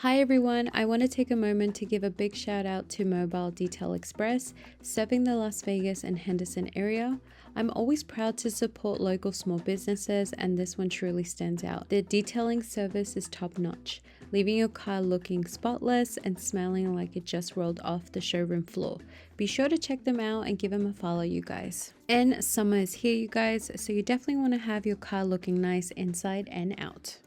Hi everyone, I want to take a moment to give a big shout out to Mobile Detail Express, serving the Las Vegas and Henderson area. I'm always proud to support local small businesses, and this one truly stands out. Their detailing service is top notch, leaving your car looking spotless and smelling like it just rolled off the showroom floor. Be sure to check them out and give them a follow, you guys. And summer is here, you guys, so you definitely want to have your car looking nice inside and out.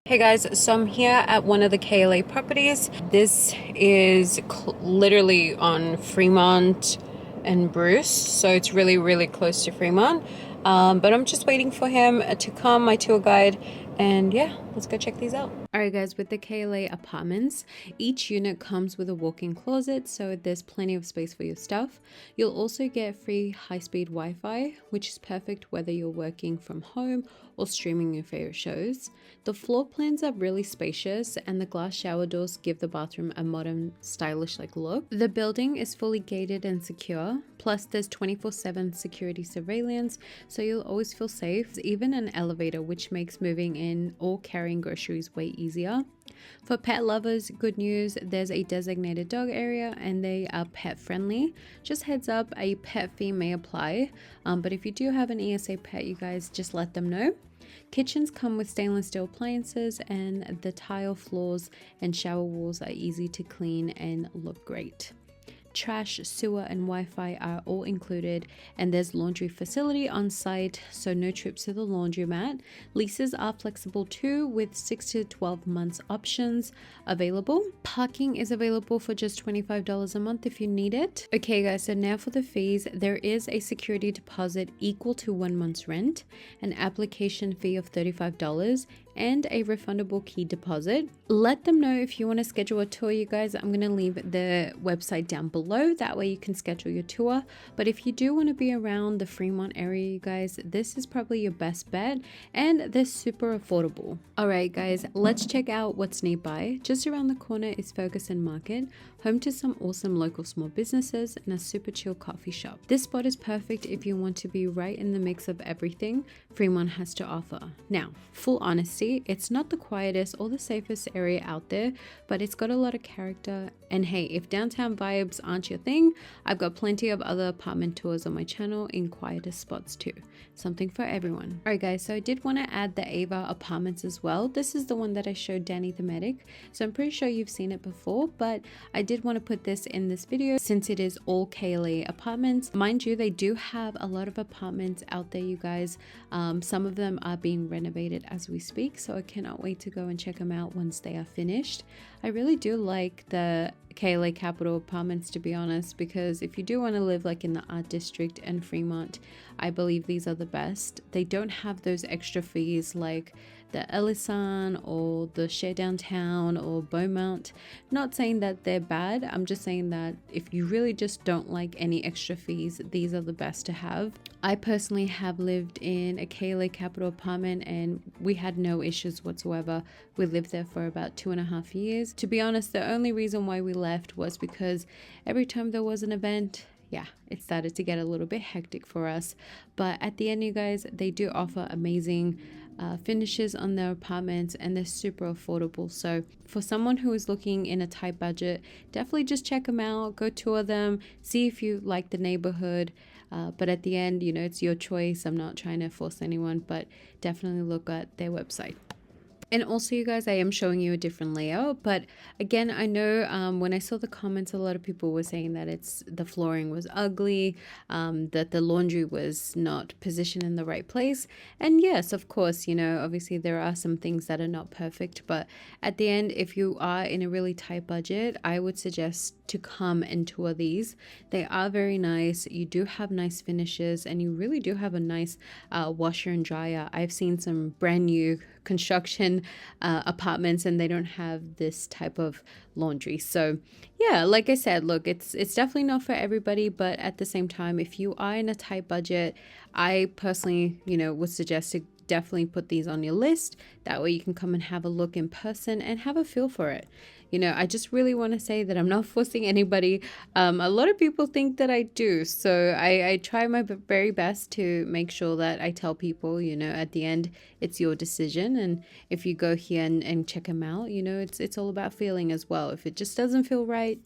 Hey guys, so I'm here at one of the KLA properties. This is literally on Fremont and Bruce, so it's really close to Fremont. But I'm just waiting for him to come, my tour guide, and yeah, let's go check these out. Alright guys, with the KLA apartments, each unit comes with a walk-in closet, so there's plenty of space for your stuff. You'll also get free high-speed Wi-Fi, which is perfect whether you're working from home or streaming your favorite shows. The floor plans are really spacious, and the glass shower doors give the bathroom a modern, stylish look. The building is fully gated and secure, plus there's 24/7 security surveillance, so you'll always feel safe. There's even an elevator, which makes moving in or carrying groceries way easier. For pet lovers, good news, there's a designated dog area and they are pet friendly. Just heads up, a pet fee may apply, but if you do have an ESA pet, you guys just let them know. Kitchens come with stainless steel appliances, and the tile floors and shower walls are easy to clean and look great. Trash, sewer, and Wi-Fi are all included, and there's laundry facility on site, so no trips to the laundromat. Leases are flexible too, with 6 to 12 months options available. Parking is available for just $25 a month if you need it. Okay guys, so now for the fees. There is a security deposit equal to 1 month's rent, an application fee of $35, and a refundable key deposit. Let them know if you want to schedule a tour, you guys. I'm going to leave the website down below, that way you can schedule your tour. But if you do want to be around the Fremont area, you guys, this is probably your best bet, and they're super affordable. Alright guys, let's check out what's nearby. Just around the corner is Ferguson Market, home to some awesome local small businesses and a super chill coffee shop. This spot is perfect if you want to be right in the mix of everything Fremont has to offer. Now, full honesty, it's not the quietest or the safest area out there, but it's got a lot of character. And hey, if downtown vibes aren't your thing, I've got plenty of other apartment tours on my channel in quieter spots too. Something for everyone. Alright guys, so I did want to add the Ava apartments as well. This is the one that I showed Danny the medic, so I'm pretty sure you've seen it before, but I did want to put this in this video since it is all KLA apartments. Mind you, they do have a lot of apartments out there, you guys. Some of them are being renovated as we speak, so I cannot wait to go and check them out once they are finished. I really do like the KLA Capital apartments, to be honest, because if you do want to live like in the art district and Fremont, I believe these are the best. They don't have those extra fees like the Ellison or the Share Downtown or Beaumont. Not saying that they're bad, I'm just saying that if you really just don't like any extra fees, these are the best to have. I personally have lived in a KLA Capital apartment and we had no issues whatsoever. We lived there for about 2.5 years. To be honest, the only reason why we left was because every time there was an event, yeah, it started to get a little bit hectic for us. But at the end, you guys, they do offer amazing finishes on their apartments, and they're super affordable. So for someone who is looking in a tight budget, definitely just check them out, go tour them, see if you like the neighborhood. But at the end, you know, it's your choice. I'm not trying to force anyone, but definitely look at their website. And also, you guys, I am showing you a different layout, but again, I know when I saw the comments, a lot of people were saying that the flooring was ugly, that the laundry was not positioned in the right place. And yes, of course, you know, obviously there are some things that are not perfect, but at the end, if you are in a really tight budget, I would suggest to come and tour these. They are very nice. You do have nice finishes, and you really do have a nice washer and dryer. I've seen some brand new construction apartments and they don't have this type of laundry. So yeah, like I said, look, it's definitely not for everybody, but at the same time, if you are in a tight budget, I personally, you know, would suggest to definitely put these on your list. That way you can come and have a look in person and have a feel for it. You know, I just really want to say that I'm not forcing anybody. A lot of people think that I do. So I try my very best to make sure that I tell people, you know, at the end, it's your decision. And if you go here and check them out, you know, it's all about feeling as well. If it just doesn't feel right,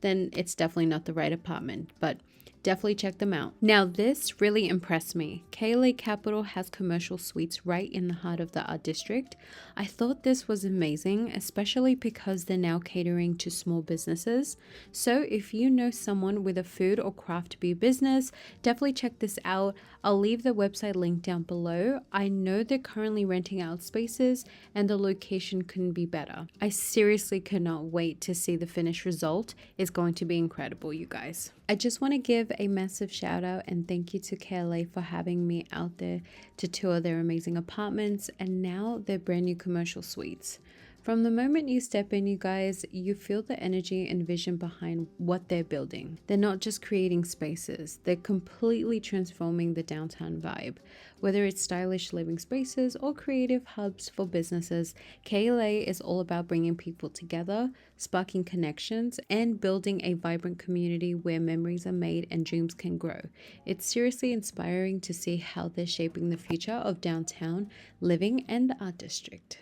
then it's definitely not the right apartment. But definitely check them out. Now, this really impressed me. KLA Capital has commercial suites right in the heart of the art district. I thought this was amazing, especially because they're now catering to small businesses. So if you know someone with a food or craft beer business, definitely check this out. I'll leave the website link down below. I know they're currently renting out spaces and the location couldn't be better. I seriously cannot wait to see the finished result. It's going to be incredible, you guys. I just want to give a massive shout out and thank you to KLA for having me out there to tour their amazing apartments and now their brand new commercial suites. From the moment you step in, you guys, you feel the energy and vision behind what they're building. They're not just creating spaces, they're completely transforming the downtown vibe. Whether it's stylish living spaces or creative hubs for businesses, KLA is all about bringing people together, sparking connections, and building a vibrant community where memories are made and dreams can grow. It's seriously inspiring to see how they're shaping the future of downtown living and the art district.